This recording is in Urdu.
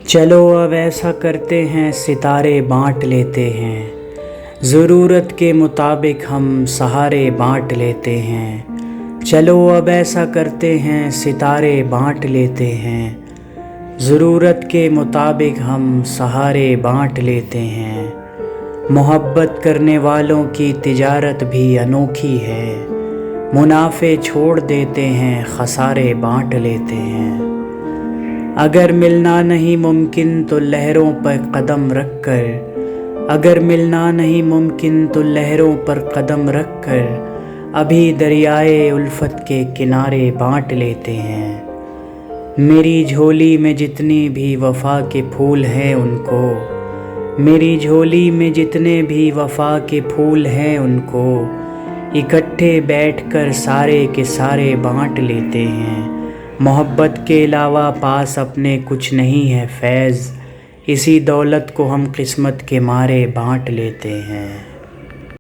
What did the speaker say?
چلو اب ایسا کرتے ہیں ستارے بانٹ لیتے ہیں، ضرورت کے مطابق ہم سہارے بانٹ لیتے ہیں۔ چلو اب ایسا کرتے ہیں ستارے بانٹ لیتے ہیں، ضرورت کے مطابق ہم سہارے بانٹ لیتے ہیں۔ محبت کرنے والوں کی تجارت بھی انوکھی ہے، منافع چھوڑ دیتے ہیں خسارے بانٹ لیتے ہیں۔ اگر ملنا نہیں ممکن تو لہروں پر قدم رکھ کر، اگر ملنا نہیں ممکن تو لہروں پر قدم رکھ کر ابھی دریائے الفت کے کنارے بانٹ لیتے ہیں۔ میری جھولی میں جتنی بھی وفا کے پھول ہیں ان کو، میری جھولی میں جتنے بھی وفا کے پھول ہیں ان کو اکٹھے بیٹھ کر سارے کے سارے بانٹ لیتے ہیں۔ محبت کے علاوہ پاس اپنے کچھ نہیں ہے فیض، اسی دولت کو ہم قسمت کے مارے بانٹ لیتے ہیں۔